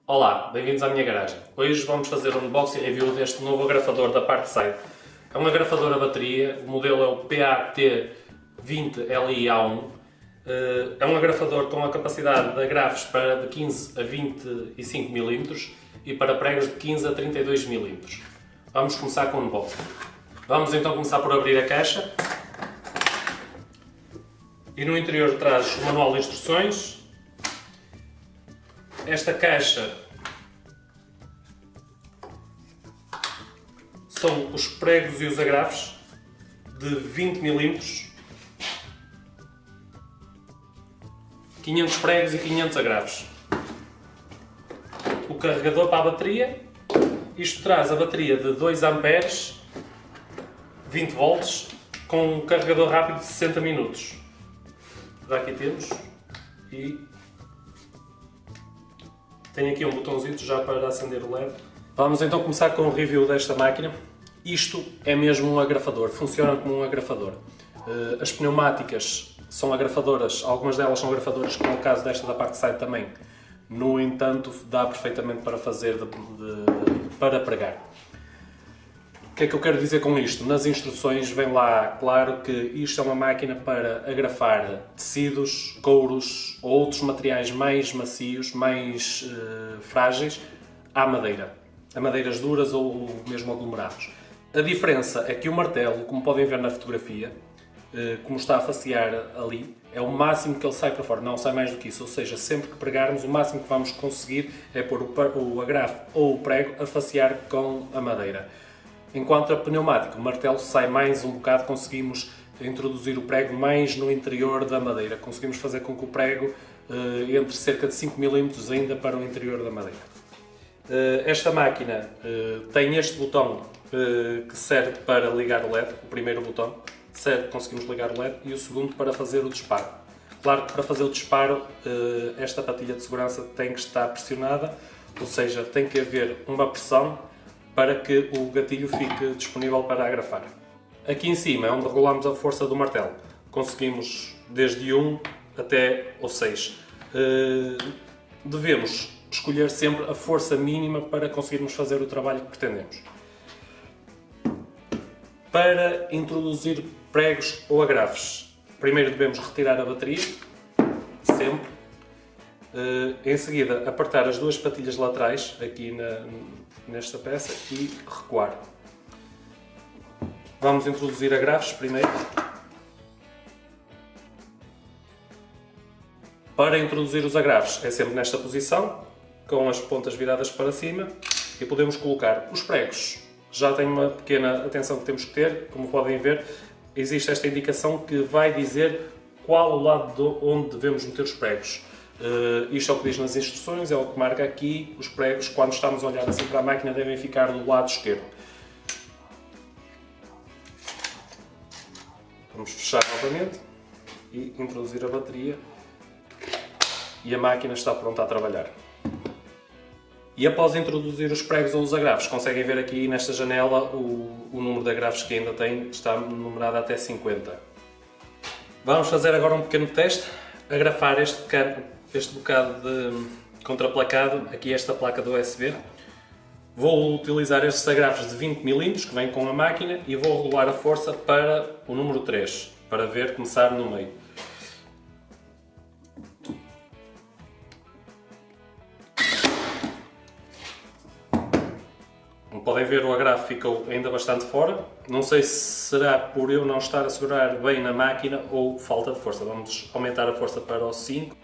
Olá, bem-vindos à minha garagem. Hoje vamos fazer um unboxing e review deste novo agrafador da Parkside. É um agrafador a bateria, o modelo é o PAT20LIA1. É um agrafador com a capacidade de agrafos de 15 a 25 mm e para pregos de 15 a 32 mm. Vamos começar com o unboxing. Vamos então começar por abrir a caixa. E no interior traz o manual de instruções. Esta caixa são os pregos e os agrafos de 20 mm, 500 pregos e 500 agrafos. O carregador para a bateria, isto traz a bateria de 2 A, 20 volts, com um carregador rápido de 60 minutos. Já aqui temos e tem aqui um botãozinho já para acender o LED. Vamos então começar com o review desta máquina. Isto é mesmo um agrafador, funciona como um agrafador. As pneumáticas são agrafadoras, algumas delas são agrafadoras, como é o caso desta da Parkside também. No entanto, dá perfeitamente para fazer para pregar. O que é que eu quero dizer com isto? Nas instruções vem lá claro que isto é uma máquina para agrafar tecidos, couros ou outros materiais mais macios, mais frágeis à madeira. A madeiras duras ou mesmo aglomerados. A diferença é que o martelo, como podem ver na fotografia, como está a facear ali, é o máximo que ele sai para fora, não sai mais do que isso. Ou seja, sempre que pregarmos, o máximo que vamos conseguir é pôr o agrafo ou o prego a facear com a madeira. Enquanto a pneumática, o martelo sai mais um bocado, conseguimos introduzir o prego mais no interior da madeira. Conseguimos fazer com que o prego entre cerca de 5 mm ainda para o interior da madeira. Esta máquina tem este botão que serve para ligar o LED, o primeiro botão, serve, conseguimos ligar o LED, e o segundo para fazer o disparo. Claro que para fazer o disparo esta patilha de segurança tem que estar pressionada, ou seja, tem que haver uma pressão para que o gatilho fique disponível para agrafar. Aqui em cima é onde regulamos a força do martelo. Conseguimos desde 1 até o 6. Devemos escolher sempre a força mínima para conseguirmos fazer o trabalho que pretendemos. Para introduzir pregos ou agrafos, primeiro devemos retirar a bateria, sempre. Em seguida, apertar as duas patilhas laterais, aqui nesta peça, e recuar. Vamos introduzir agrafos primeiro. Para introduzir os agrafos é sempre nesta posição, com as pontas viradas para cima, e podemos colocar os pregos. Já tem uma pequena atenção que temos que ter, como podem ver, existe esta indicação que vai dizer qual o lado onde devemos meter os pregos. Isto é o que diz nas instruções, é o que marca aqui. Os pregos, quando estamos a olhar assim para a máquina, devem ficar do lado esquerdo. Vamos fechar novamente e introduzir a bateria, e a máquina está pronta a trabalhar. E após introduzir os pregos ou os agrafos, conseguem ver aqui nesta janela o número de agrafos que ainda tem, está numerado até 50. Vamos fazer agora um pequeno teste, agrafar este bocado de contraplacado, aqui esta placa do USB. Vou utilizar estes agrafos de 20 mm que vêm com a máquina e vou regular a força para o número 3, para ver começar no meio. Como podem ver, o agrafo ficou ainda bastante fora. Não sei se será por eu não estar a segurar bem na máquina ou falta de força. Vamos aumentar a força para o 5.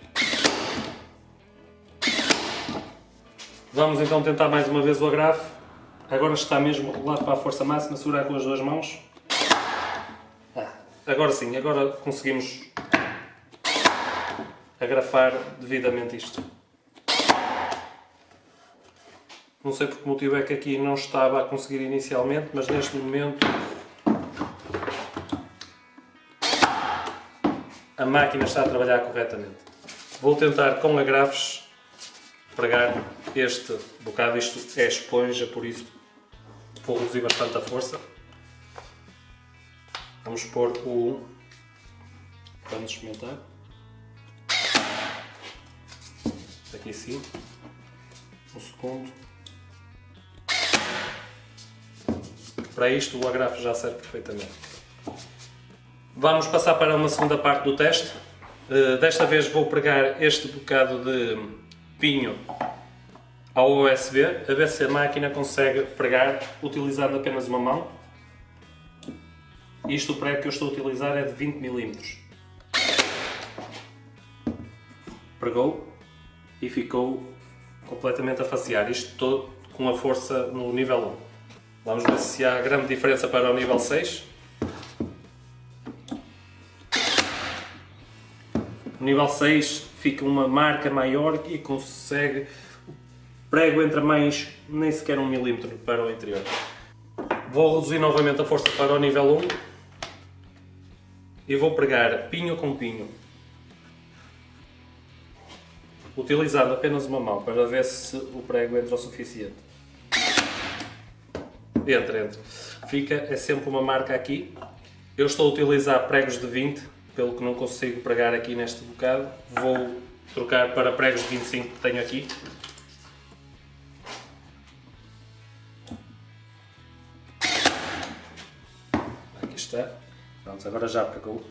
Vamos então tentar mais uma vez o agrafo. Agora está mesmo regulado para a força máxima, segurar com as duas mãos. Agora sim, agora conseguimos agrafar devidamente isto. Não sei por que motivo é que aqui não estava a conseguir inicialmente, mas neste momento a máquina está a trabalhar corretamente. Vou tentar com agrafos pregar este bocado. Isto é esponja, por isso vou reduzir bastante a força. Vamos pôr o 1. Vamos experimentar. Aqui sim. Um segundo. Para isto o agrafo já serve perfeitamente. Vamos passar para uma segunda parte do teste. Desta vez vou pregar este bocado de pinho ao USB, a ver se a máquina consegue pregar utilizando apenas uma mão. Isto o prego que eu estou a utilizar é de 20 mm. Pregou e ficou completamente a facear, isto todo com a força no nível 1. Vamos ver se há grande diferença para o nível 6. No nível 6 fica uma marca maior e consegue, o prego entra mais, nem sequer 1 mm para o interior. Vou reduzir novamente a força para o nível 1 e vou pregar pinho com pinho, utilizando apenas uma mão para ver se o prego entra o suficiente. Entra. Fica, é sempre uma marca aqui. Eu estou a utilizar pregos de 20, pelo que não consigo pregar aqui neste bocado. Vou trocar para pregos de 25 que tenho aqui. Aqui está. Pronto, agora já pregou.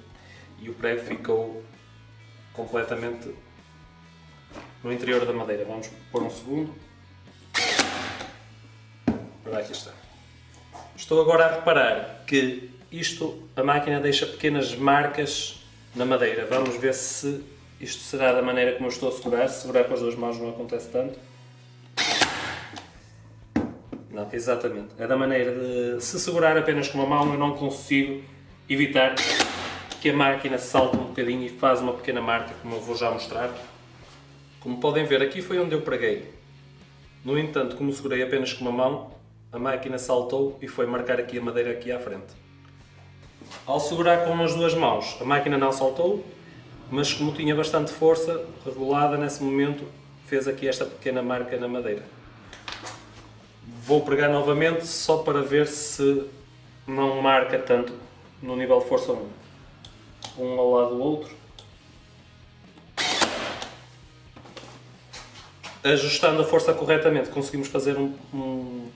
E o prego ficou completamente no interior da madeira. Vamos pôr um segundo. Ora, aqui está. Estou agora a reparar que a máquina deixa pequenas marcas na madeira. Vamos ver se isto será da maneira como eu estou a segurar. Se segurar com as duas mãos não acontece tanto. Não, exatamente. É da maneira de... Se segurar apenas com uma mão eu não consigo evitar que a máquina salte um bocadinho e faz uma pequena marca, como eu vou já mostrar. Como podem ver, aqui foi onde eu preguei. No entanto, como segurei apenas com uma mão, a máquina saltou e foi marcar aqui a madeira aqui à frente. Ao segurar com as duas mãos, a máquina não saltou, mas como tinha bastante força regulada nesse momento, fez aqui esta pequena marca na madeira. Vou pregar novamente só para ver se não marca tanto no nível de força 1. Um ao lado do outro. Ajustando a força corretamente, conseguimos fazer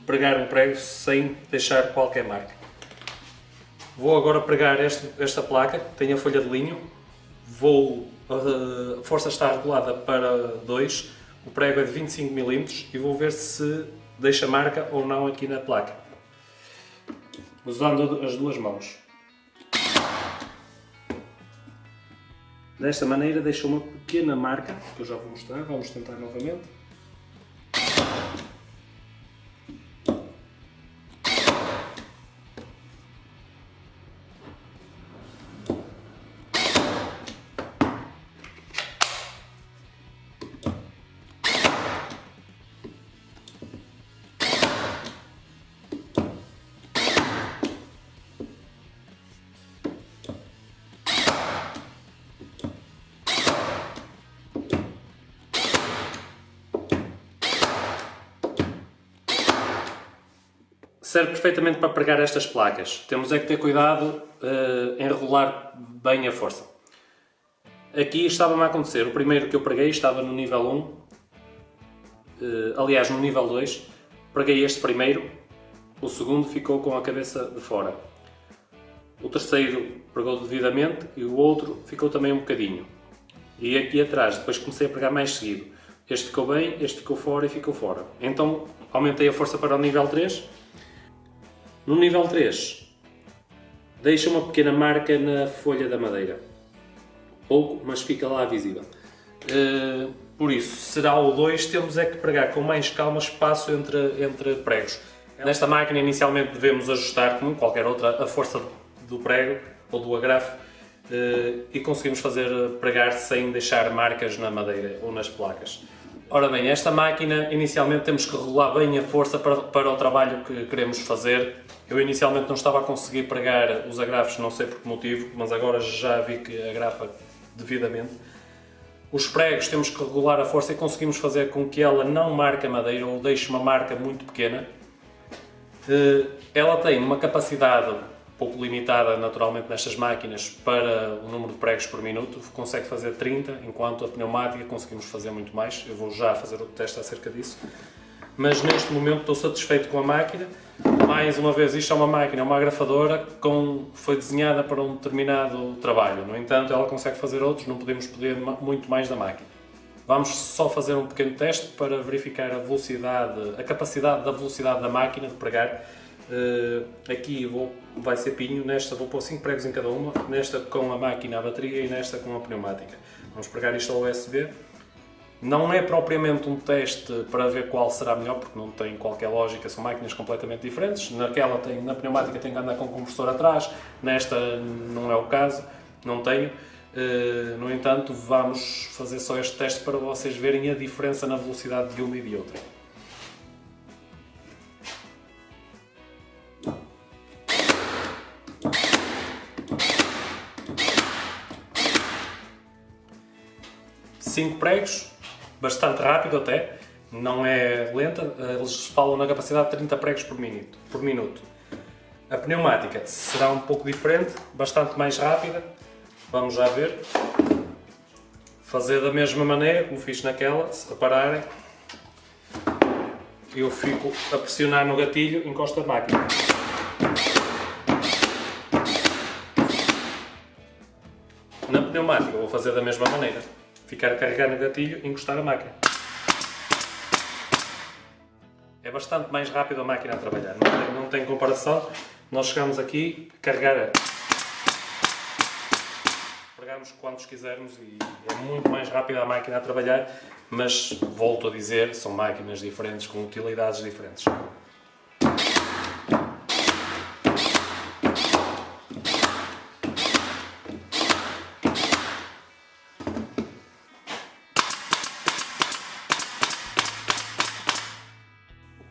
pregar um prego sem deixar qualquer marca. Vou agora pregar esta placa, que tem a folha de linho. A força está regulada para 2, o prego é de 25 mm e vou ver se deixa marca ou não aqui na placa. Usando as duas mãos. Desta maneira deixa uma pequena marca, que eu já vou mostrar, vamos tentar novamente. Serve perfeitamente para pregar estas placas. Temos é que ter cuidado em regular bem a força. Aqui estava-me a acontecer, o primeiro que eu preguei estava no nível 1, aliás no nível 2, preguei este primeiro, o segundo ficou com a cabeça de fora. O terceiro pregou devidamente e o outro ficou também um bocadinho. E aqui atrás, depois comecei a pregar mais seguido. Este ficou bem, este ficou fora e ficou fora. Então aumentei a força para o nível 3. No nível 3, deixa uma pequena marca na folha da madeira. Pouco, mas fica lá visível. Por isso, será o 2, temos é que pregar com mais calma espaço entre pregos. Nesta máquina, inicialmente, devemos ajustar, como qualquer outra, a força do prego ou do agrafo e conseguimos fazer pregar sem deixar marcas na madeira ou nas placas. Ora bem, esta máquina, inicialmente temos que regular bem a força para o trabalho que queremos fazer. Eu inicialmente não estava a conseguir pregar os agrafos, não sei por que motivo, mas agora já vi que agrafa devidamente. Os pregos temos que regular a força e conseguimos fazer com que ela não marque a madeira ou deixe uma marca muito pequena. Ela tem uma capacidade pouco limitada naturalmente nestas máquinas para o número de pregos por minuto, consegue fazer 30, enquanto a pneumática conseguimos fazer muito mais. Eu vou já fazer outro teste acerca disso. Mas neste momento estou satisfeito com a máquina. Mais uma vez, isto é uma máquina, é uma agrafadora foi desenhada para um determinado trabalho. No entanto, ela consegue fazer outros, não podemos pedir muito mais da máquina. Vamos só fazer um pequeno teste para verificar a velocidade, a capacidade da velocidade da máquina de pregar. Aqui vai ser pinho, nesta vou pôr 5 pregos em cada uma, nesta com a máquina a bateria e nesta com a pneumática. Vamos pregar isto ao USB. Não é propriamente um teste para ver qual será melhor, porque não tem qualquer lógica, são máquinas completamente diferentes. Na pneumática tem que andar com o compressor atrás, nesta não é o caso, não tenho. No entanto, vamos fazer só este teste para vocês verem a diferença na velocidade de uma e de outra. Cinco pregos, bastante rápido até, não é lenta, eles falam na capacidade de 30 pregos por minuto. A pneumática será um pouco diferente, bastante mais rápida, vamos já ver. Fazer da mesma maneira como fiz naquela, se repararem, eu fico a pressionar no gatilho, encosto a máquina. Na pneumática vou fazer da mesma maneira. Ficar a carregar no gatilho e encostar a máquina. É bastante mais rápido a máquina a trabalhar, não tem comparação. Nós chegamos aqui, carregar, pregamos quantos quisermos e é muito mais rápido a máquina a trabalhar, mas volto a dizer, são máquinas diferentes, com utilidades diferentes.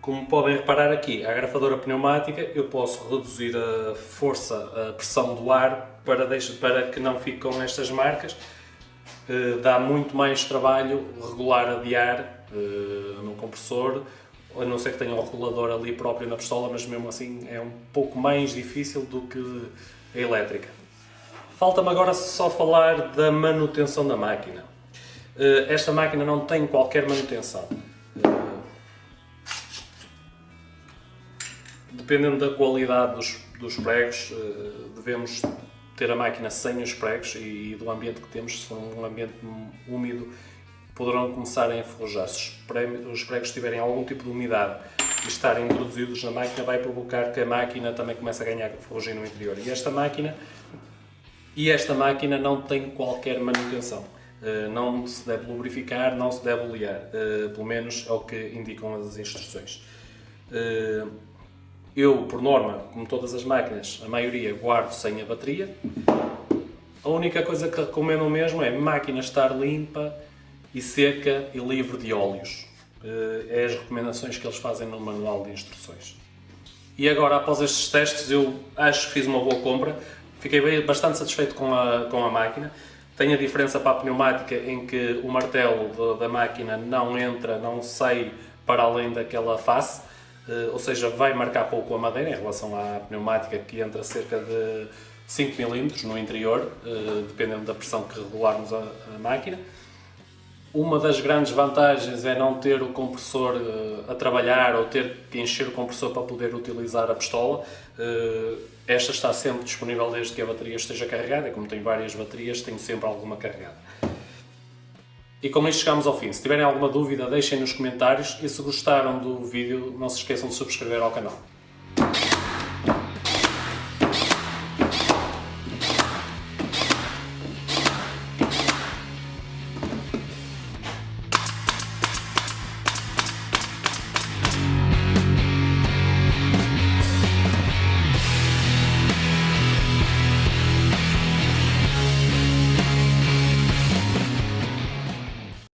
Como podem reparar aqui, a agrafadora pneumática, eu posso reduzir a força, a pressão do ar para que não fique com estas marcas. Dá muito mais trabalho regular a de ar no compressor, a não ser que tenha um regulador ali próprio na pistola, mas mesmo assim é um pouco mais difícil do que a elétrica. Falta-me agora só falar da manutenção da máquina. Esta máquina não tem qualquer manutenção. Dependendo da qualidade dos pregos, devemos ter a máquina sem os pregos e do ambiente que temos. Se for um ambiente úmido, poderão começar a enferrujar. Se os pregos tiverem algum tipo de umidade e estarem introduzidos na máquina, vai provocar que a máquina também comece a ganhar ferrugem no interior. E esta máquina não tem qualquer manutenção. Não se deve lubrificar, não se deve olear. Pelo menos é o que indicam as instruções. Eu, por norma, como todas as máquinas, a maioria guardo sem a bateria. A única coisa que recomendo mesmo é a máquina estar limpa e seca e livre de óleos. É as recomendações que eles fazem no manual de instruções. E agora, após estes testes, eu acho que fiz uma boa compra. Fiquei bastante satisfeito com a máquina. Tem a diferença para a pneumática em que o martelo da máquina não entra, não sai para além daquela face. Ou seja, vai marcar pouco a madeira em relação à pneumática, que entra cerca de 5 mm no interior, dependendo da pressão que regularmos a máquina. Uma das grandes vantagens é não ter o compressor a trabalhar ou ter que encher o compressor para poder utilizar a pistola. Esta está sempre disponível desde que a bateria esteja carregada, e como tenho várias baterias, tenho sempre alguma carregada. E com isto chegamos ao fim. Se tiverem alguma dúvida, deixem nos comentários e se gostaram do vídeo, não se esqueçam de subscrever ao canal.